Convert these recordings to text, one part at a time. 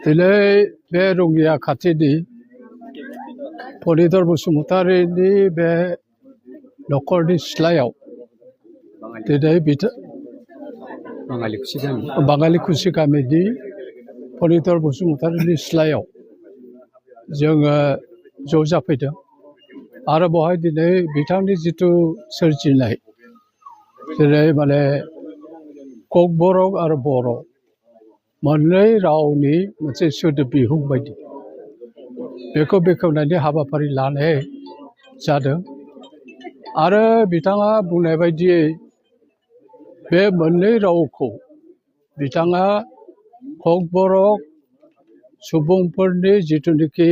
दिनै बे रङिया खाथिनि फरिधर बसुमतारीनि बे नखरनि सिथ्लायाव दिनै बाङालिकुसि गामिनि फरिधर बसुमतारीनि सिथ्लायाव जोङो ज' जाफैदों आरो बेवहाय दिनै बिथांनि जिथु सोरजिनाय जेरै माने ककबरक आरो बर' मोननै रावनि मोनसे सोदोब बिहुं बायदि बेखौ बेखेवनायनि हाबाफारि लानाय जादों आरो बिथाङा बुंनाय बायदियै बे मोननै रावखौ बिथाङा ककबरक सुबुंफोरनि जिथुनिखि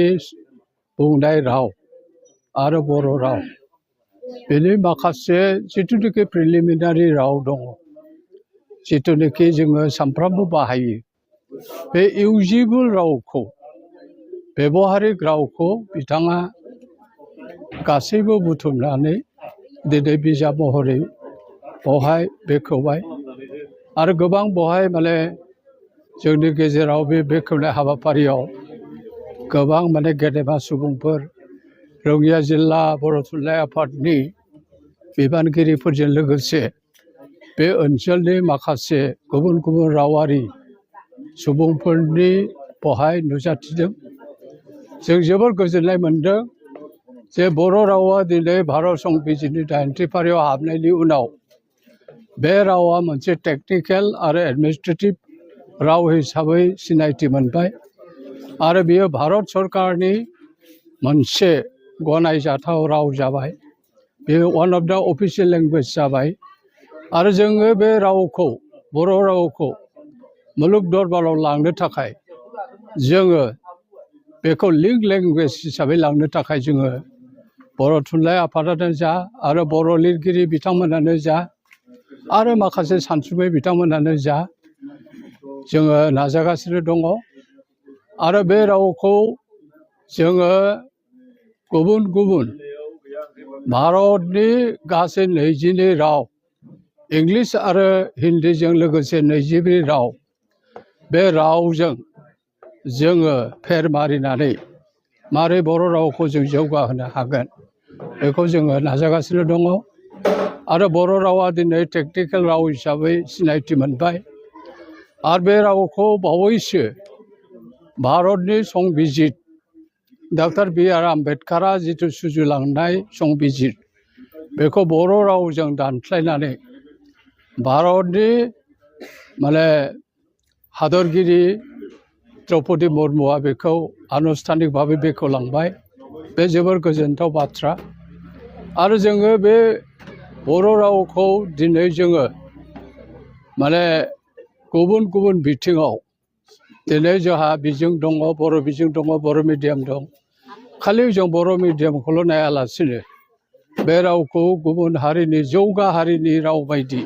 बुंनाय राव आरो बर' राव बेनि माखासे जिथुनिखि प्रिलिमिनारि राव दङ जिथुनिखि जोङो सानफ्रामबो बाहायो बे इउजिबोल रावखौ बेबहारिक रावखौ बिथाङा गासैबो बुथुमनानै दिनै बिजाब महरै बेवहाय बेखेवबाय आरो गोबां बेवहाय माने जोंनि गेजेराव बे बेखेवनाय हाबाफारियाव गोबां माने गेदेमा सुबुंफोर रङिया जिल्ला बर' थुनलाइ आफादनि बिबानगिरिफोरजों लोगोसे बे ओनसोलनि माखासे गुबुन गुबुन रावारि सुबुंफोरनि बेवहाय नुजाथिदों जों जोबोर गोजोननाय मोनदों जे बर' रावा दिनै भारत संबिजिरनि 80 फारियाव हाबनायनि उनाव बे रावा मोनसे टेक्निकेल आरो एडमिनिस्ट्रेटिभ राव हिसाबै सिनायथि मोनबाय आरो बेयो भारत सरकारनि मोनसे गनायजाथाव राव जाबाय बेयो वान अफ द अफिसियेल लेंगुवेज जाबाय आरो जोङो बे रावखौ बर' रावखौ मुलुग दरबाराव लांनो थाखाय जोङो बेखौ लिंक लेंगुवेज हिसाबै लांनो थाखाय जोङो बर' थुनलाइ आफादानो जा आरो बर' लिरगिरि बिथांमोनानो जा आरो माखासे सानसुमै बिथांमोनानो जा जोङो नाजागासिनो दङ आरो बे रावखौ जोङो गुबुन गुबुन भारतनि गासै 22 राव इंलिस आरो हिन्दीजों लोगोसे 22 राव बे रावजों जोङो फेर मारिनानै मारै बर' रावखौ जों जौगाहोनो हागोन बेखौ जोङो नाजागासिनो दङ आरो बर' रावा दिनै टेक्निकेल राव हिसाबै सिनायथि मोनबाय आरो बे रावखौ बावैसो भारतनि संबिजिर डक्टर बि.आर. आम्बेडकारा जिथु सुजुलांनाय संबिजिर बेखौ बर' रावजों दानस्लायनानै भारतनि माने हादरगिरि द्रौपदी मुर्मुआ बेखौ आनुষ্ঠাनिक भाबै बेखेवलांबाय बे जोबोर गोजोनथाव बाथ्रा आरो जोङो बे बर' रावखौ दिनै जोङो माने गुबुन गुबुन बिथिङाव दिनै जोंहा बिजों दङ बर' बिजों दङ बर' मिडियाम दं खालि जों बर' मिडियामखौल' नायालासिनो बे रावखौ गुबुन हारिनि जौगा हारिनि राव बायदि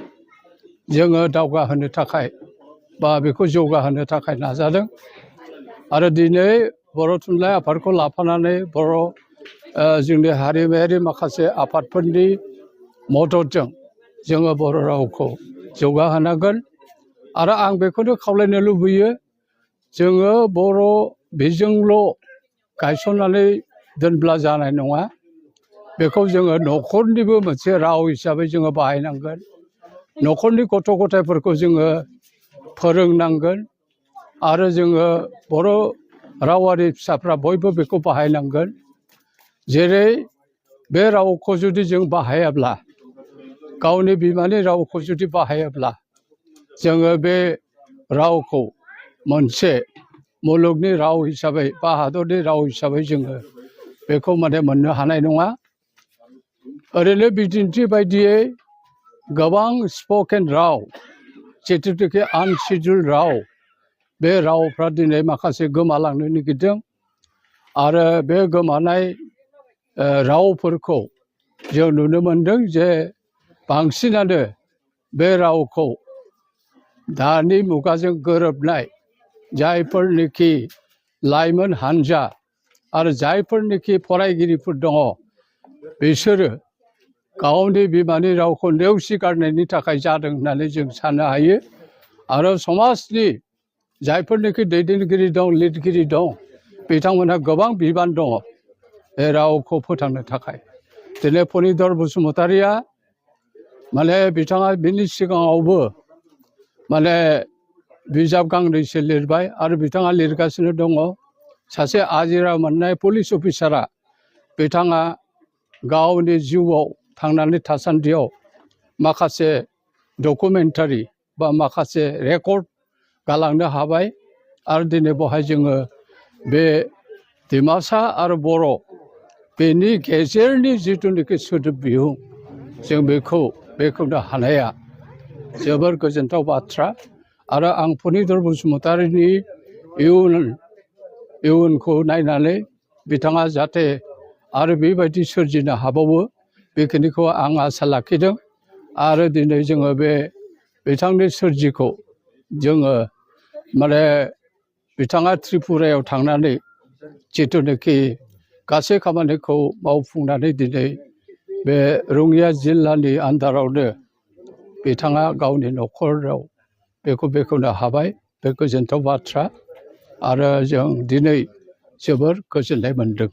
जोङो दावगाहोनो थाखाय बा बेखौ जौगाहोनो थाखाय नाजादों आरो दिनै बर' थुनलाइ आफादखौ लाफानानै बर' जोंनि हारिमायारि माखासे आफादफोरनि मददजों जोङो बर' रावखौ जौगाहोनांगोन आरो आं बेखौनो खावलायनो लुबैयो जोङो बर' बिजोंल' गायसननानै दोनब्ला जानाय नङा बेखौ जोङो न'खरनिबो मोनसे राव हिसाबै जोङो बाहायनांगोन न'खरनि गथ' गथायफोरखौ जोङो फोरोंनांगोन आरो जोङो बर' रावारि फिसाफ्रा बयबो बेखौ बाहायनांगोन जेरै बे रावखौ जुदि जों बाहायाब्ला गावनि बिमानि रावखौ जुदि बाहायाब्ला जोङो बे रावखौ मोनसे मुलुगनि राव हिसाबै बा हादरनि राव हिसाबै जोङो बेखौ माने मोननो हानाय नङा ओरैनो बिदिन्थि बायदियै गोबां स्पकेन राव जिथुनाखि आनसिडुल राव बे रावफ्रा दिनै माखासे गोमालांनो नागिरदों आरो बे गोमानाय रावफोरखौ जों नुनो मोनदों जे बांसिनानो बे रावखौ दानि मुगाजों गोरोबनाय जायफोरनिखि लाइमोन हान्जा आरो जायफोरनिखि फरायगिरिफोर दङ बिसोरो गावनि बिमानि रावखौ नेवसिगारनायनि थाखाय जादों होननानै जों साननो हायो आरो समाजनि जायफोरनिखि दैदेनगिरि दं लिरगिरि दं बिथांमोनहा गोबां बिबान दङ बे रावखौ फोथांनो थाखाय दिनै फणिधर बसुमतारिया माने बिथाङा बिनि सिगाङावबो माने बिजाब गांनैसो लिरबाय आरो बिथाङा लिरगासिनो दङ सासे आजिरा मोननाय पुलिस अफिसारा बिथाङा गावनि जिउआव थांनानै थासान्दियाव माखासे डकुमेन्टारि बा माखासे रेकर्ड गालांनो हाबाय आरो दिनै बेवहाय जोङो बे डिमासा आरो बर' बेनि गेजेरनि जिथुनाखि सोदोब बिहुं जों बेखौनो हानाया जोबोर गोजोनथाव बाथ्रा आरो आं फणिधर बसुमतारिनि इयुनखौ नायनानै बिथाङा जाहाथे आरो बेबायदि सोरजिनो हाबावो बेखिनिखौ आं आसा लाखिदों आरो दिनै जोङो बे बिथांनि सोरजिखौ जोङो माने बिथाङा त्रिपुरायाव थांनानै जिथुनाखि गासै खामानिखौ मावफुंनानै दिनै बे रङिया जिल्लानि आन्दारावनो बिथाङा गावनि न'खराव बेखौ बेखेवनो हाबाय बे गोजोनथाव बाथ्रा आरो जों दिनै जोबोर गोजोननाय मोन्दों।